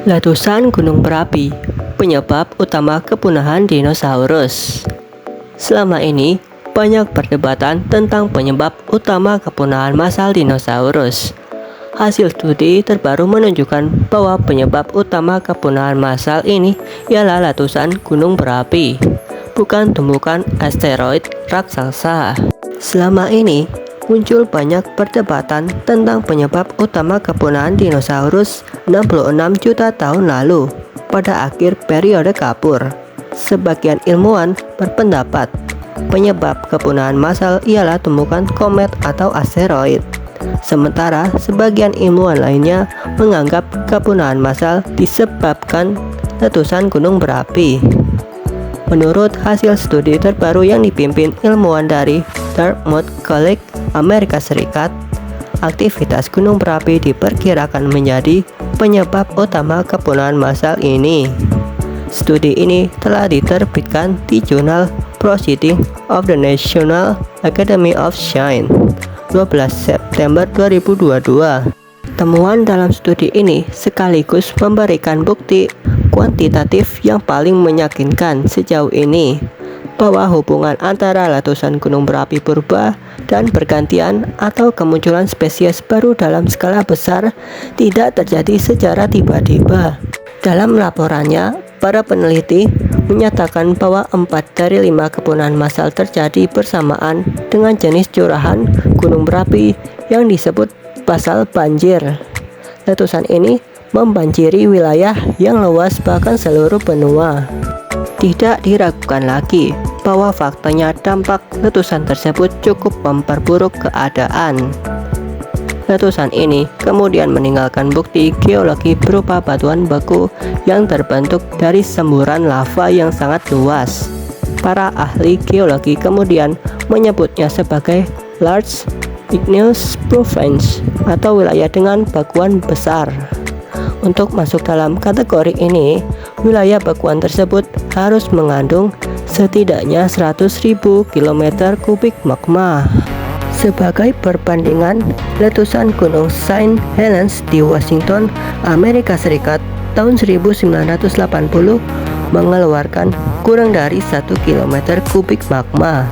Letusan gunung berapi, penyebab utama kepunahan dinosaurus. Selama ini, banyak perdebatan tentang penyebab utama kepunahan massal dinosaurus. Hasil studi terbaru menunjukkan bahwa penyebab utama kepunahan massal ini ialah letusan gunung berapi, bukan tumbukan asteroid raksasa. Selama ini, muncul banyak perdebatan tentang penyebab utama kepunahan dinosaurus 66 juta tahun lalu pada akhir periode kapur. Sebagian ilmuwan berpendapat penyebab kepunahan massal ialah tumbukan komet atau asteroid. Sementara sebagian ilmuwan lainnya menganggap kepunahan massal disebabkan letusan gunung berapi. Menurut hasil studi terbaru yang dipimpin ilmuwan dari Dartmouth College, Amerika Serikat, aktivitas gunung berapi diperkirakan menjadi penyebab utama kepunahan massal ini. Studi ini telah diterbitkan di jurnal Proceedings of the National Academy of Sciences 12 September 2022. Temuan dalam studi ini sekaligus memberikan bukti kuantitatif yang paling meyakinkan sejauh ini bahwa hubungan antara letusan gunung berapi purba dan pergantian atau kemunculan spesies baru dalam skala besar tidak terjadi secara tiba-tiba. Dalam laporannya, para peneliti menyatakan bahwa 4 dari 5 kepunahan massal terjadi bersamaan dengan jenis curahan gunung berapi yang disebut basal banjir. Letusan ini membanjiri wilayah yang luas bahkan seluruh benua. Tidak diragukan lagi bahwa faktanya dampak letusan tersebut cukup memperburuk keadaan. Letusan ini kemudian meninggalkan bukti geologi berupa batuan beku yang terbentuk dari semburan lava yang sangat luas. Para ahli geologi kemudian menyebutnya sebagai Large Igneous Province atau wilayah dengan bekuan besar. Untuk masuk dalam kategori ini, wilayah bekuan tersebut harus mengandung setidaknya 100.000 km3 magma. Sebagai perbandingan, letusan gunung St. Helens di Washington, Amerika Serikat tahun 1980 mengeluarkan kurang dari 1 km3 magma.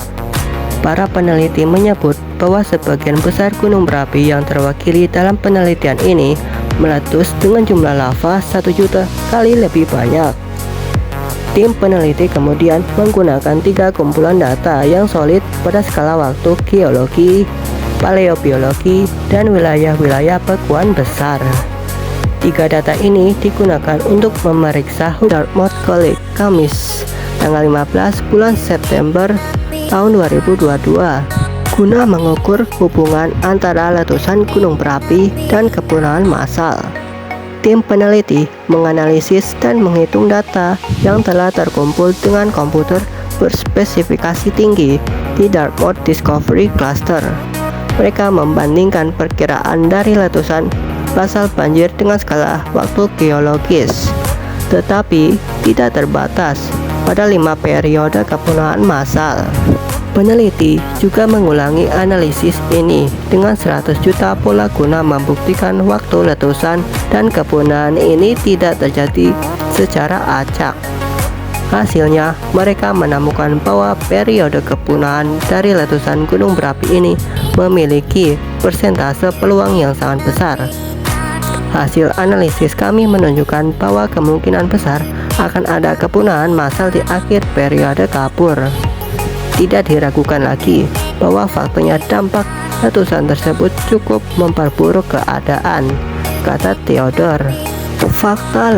Para peneliti menyebut bahwa sebagian besar gunung berapi yang terwakili dalam penelitian ini meletus dengan jumlah lava 1 juta kali lebih banyak. Tim peneliti kemudian menggunakan 3 kumpulan data yang solid pada skala waktu geologi, paleobiologi, dan wilayah-wilayah bekuan besar. 3 data ini digunakan untuk memeriksa Dartmouth College, Kamis, tanggal 15 bulan September tahun 2022, guna mengukur hubungan antara letusan gunung berapi dan kepunahan massal. Tim peneliti menganalisis dan menghitung data yang telah terkumpul dengan komputer berspesifikasi tinggi di Dartmouth Discovery Cluster. Mereka membandingkan perkiraan dari letusan basal banjir dengan skala waktu geologis, tetapi tidak terbatas pada 5 periode kepunahan massal. Peneliti juga mengulangi analisis ini dengan 100 juta pola guna membuktikan waktu letusan dan kepunahan ini tidak terjadi secara acak. Hasilnya, mereka menemukan bahwa periode kepunahan dari letusan gunung berapi ini memiliki persentase peluang yang sangat besar. Hasil analisis kami menunjukkan bahwa kemungkinan besar akan ada kepunahan massal di akhir periode kapur. Tidak diragukan lagi bahwa faktanya dampak letusan tersebut cukup memperburuk keadaan, kata Theodore. Fakta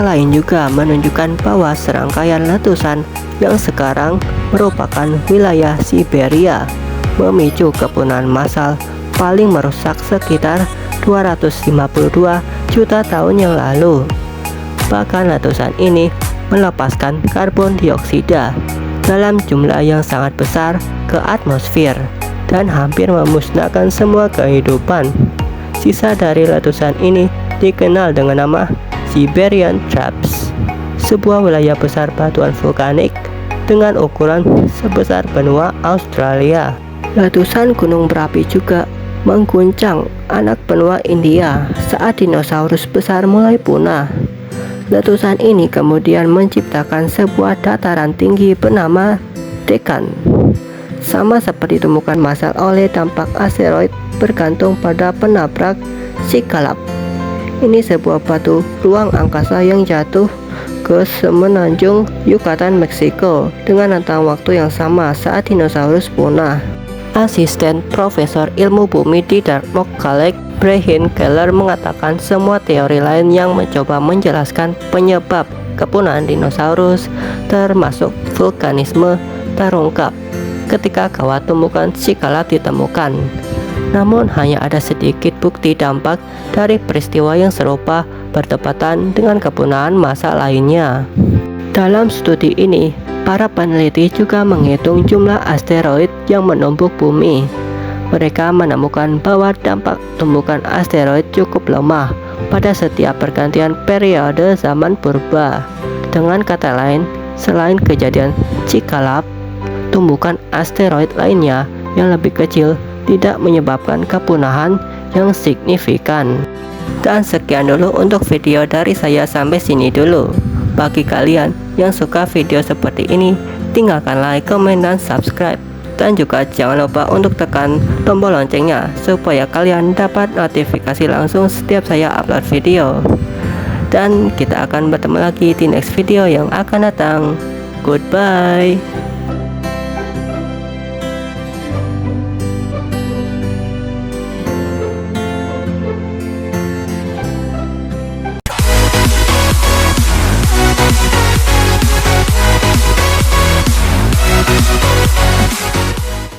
lain juga menunjukkan bahwa serangkaian letusan yang sekarang merupakan wilayah Siberia memicu kepunahan massal paling merusak sekitar 252 juta tahun yang lalu. Bahkan letusan ini melepaskan karbon dioksida dalam jumlah yang sangat besar ke atmosfer dan hampir memusnahkan semua kehidupan. Sisa dari letusan ini dikenal dengan nama Siberian Traps, sebuah wilayah besar batuan vulkanik dengan ukuran sebesar benua Australia. Letusan gunung berapi juga mengguncang anak benua India saat dinosaurus besar mulai punah. Letusan ini kemudian menciptakan sebuah dataran tinggi bernama Deccan. Sama seperti temukan massal oleh dampak asteroid bergantung pada penabrak Chicxulub. Ini sebuah batu ruang angkasa yang jatuh ke semenanjung Yucatan, Meksiko dengan rentang waktu yang sama saat dinosaurus punah. Asisten Profesor Ilmu Bumi di Dartmouth College, Brian Keller, mengatakan semua teori lain yang mencoba menjelaskan penyebab kepunahan dinosaurus, termasuk vulkanisme, terungkap ketika kawat tumbukan Chicxulub ditemukan. Namun hanya ada sedikit bukti dampak dari peristiwa yang serupa bertepatan dengan kepunahan massal lainnya. Dalam studi ini, para peneliti juga menghitung jumlah asteroid yang menumpuk bumi. Mereka menemukan bahwa dampak tumbukan asteroid cukup lemah pada setiap pergantian periode zaman purba. Dengan kata lain, selain kejadian Chicxulub, tumbukan asteroid lainnya yang lebih kecil tidak menyebabkan kepunahan yang signifikan. Dan sekian dulu untuk video dari saya, sampai sini dulu. Bagi kalian yang suka video seperti ini, tinggalkan like, komen, dan subscribe. Dan juga jangan lupa untuk tekan tombol loncengnya supaya kalian dapat notifikasi langsung setiap saya upload video. Dan kita akan bertemu lagi di next video yang akan datang. Goodbye.